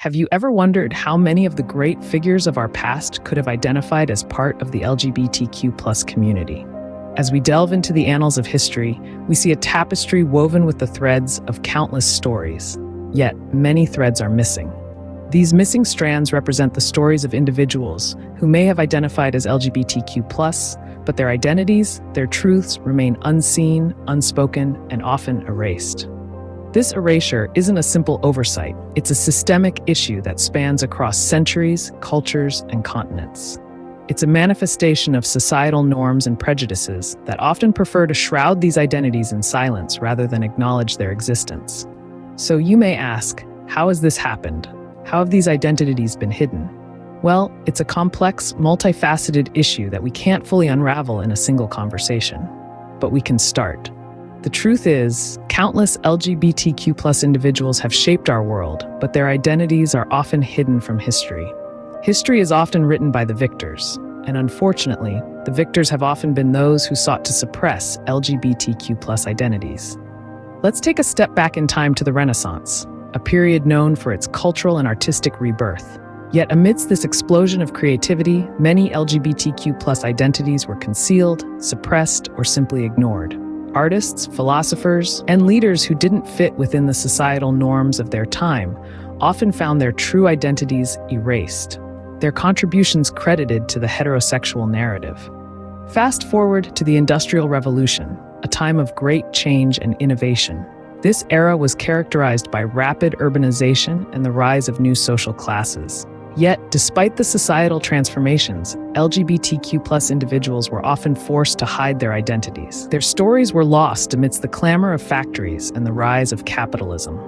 Have you ever wondered how many of the great figures of our past could have identified as part of the LGBTQ community? As we delve into the annals of history, we see a tapestry woven with the threads of countless stories. Yet, many threads are missing. These missing strands represent the stories of individuals who may have identified as LGBTQ+, but their identities, their truths remain unseen, unspoken, and often erased. This erasure isn't a simple oversight. It's a systemic issue that spans across centuries, cultures, and continents. It's a manifestation of societal norms and prejudices that often prefer to shroud these identities in silence rather than acknowledge their existence. So you may ask, how has this happened? How have these identities been hidden? Well, it's a complex, multifaceted issue that we can't fully unravel in a single conversation. But we can start. The truth is, countless LGBTQ+ individuals have shaped our world, but their identities are often hidden from history. History is often written by the victors, and unfortunately, the victors have often been those who sought to suppress LGBTQ+ identities. Let's take a step back in time to the Renaissance, a period known for its cultural and artistic rebirth. Yet amidst this explosion of creativity, many LGBTQ+ identities were concealed, suppressed, or simply ignored. Artists, philosophers, and leaders who didn't fit within the societal norms of their time often found their true identities erased, their contributions credited to the heterosexual narrative. Fast forward to the Industrial Revolution, a time of great change and innovation. This era was characterized by rapid urbanization and the rise of new social classes. Yet, despite the societal transformations, LGBTQ+ individuals were often forced to hide their identities. Their stories were lost amidst the clamor of factories and the rise of capitalism.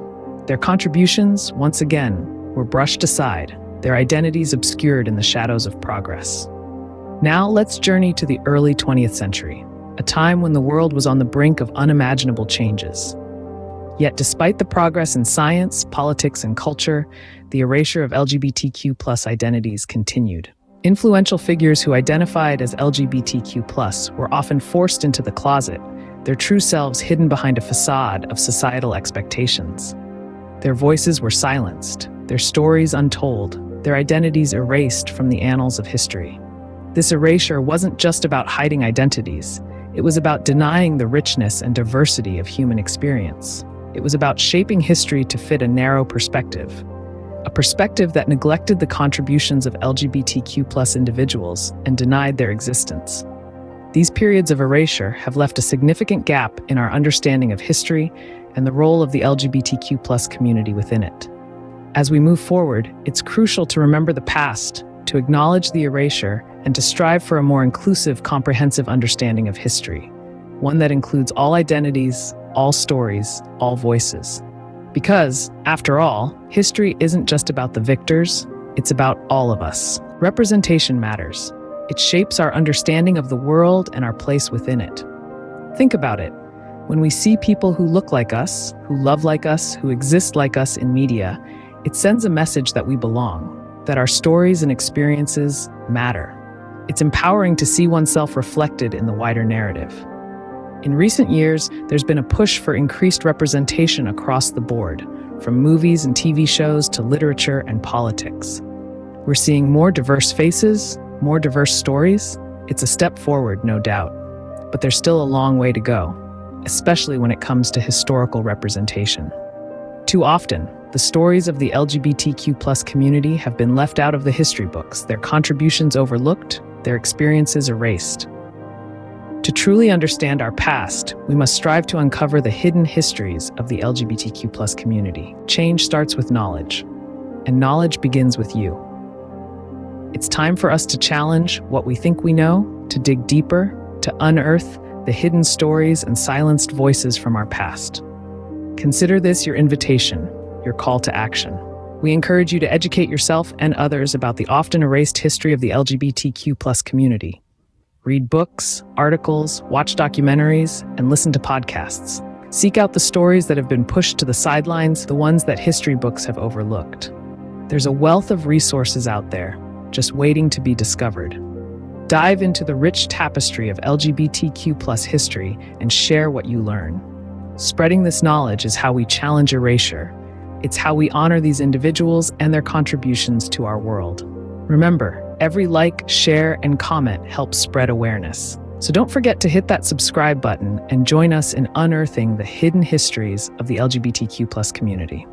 Their contributions, once again, were brushed aside, their identities obscured in the shadows of progress. Now let's journey to the early 20th century, a time when the world was on the brink of unimaginable changes. Yet despite the progress in science, politics, and culture, the erasure of LGBTQ+ identities continued. Influential figures who identified as LGBTQ+ were often forced into the closet, their true selves hidden behind a facade of societal expectations. Their voices were silenced, their stories untold, their identities erased from the annals of history. This erasure wasn't just about hiding identities, it was about denying the richness and diversity of human experience. It was about shaping history to fit a narrow perspective, a perspective that neglected the contributions of LGBTQ+ individuals and denied their existence. These periods of erasure have left a significant gap in our understanding of history and the role of the LGBTQ+ community within it. As we move forward, it's crucial to remember the past, to acknowledge the erasure, and to strive for a more inclusive, comprehensive understanding of history, one that includes all identities, all stories, all voices. Because, after all, history isn't just about the victors, it's about all of us. Representation matters. It shapes our understanding of the world and our place within it. Think about it. When we see people who look like us, who love like us, who exist like us in media, it sends a message that we belong, that our stories and experiences matter. It's empowering to see oneself reflected in the wider narrative. In recent years, there's been a push for increased representation across the board, from movies and TV shows to literature and politics. We're seeing more diverse faces, more diverse stories. It's a step forward, no doubt. But there's still a long way to go, especially when it comes to historical representation. Too often, the stories of the LGBTQ+ community have been left out of the history books, their contributions overlooked, their experiences erased. To truly understand our past, we must strive to uncover the hidden histories of the LGBTQ+ community. Change starts with knowledge, and knowledge begins with you. It's time for us to challenge what we think we know, to dig deeper, to unearth the hidden stories and silenced voices from our past. Consider this your invitation, your call to action. We encourage you to educate yourself and others about the often erased history of the LGBTQ+ community. Read books, articles, watch documentaries, and listen to podcasts. Seek out the stories that have been pushed to the sidelines, the ones that history books have overlooked. There's a wealth of resources out there, just waiting to be discovered. Dive into the rich tapestry of LGBTQ+ history and share what you learn. Spreading this knowledge is how we challenge erasure. It's how we honor these individuals and their contributions to our world. Remember, every like, share, and comment helps spread awareness. So don't forget to hit that subscribe button and join us in unearthing the hidden histories of the LGBTQ+ community.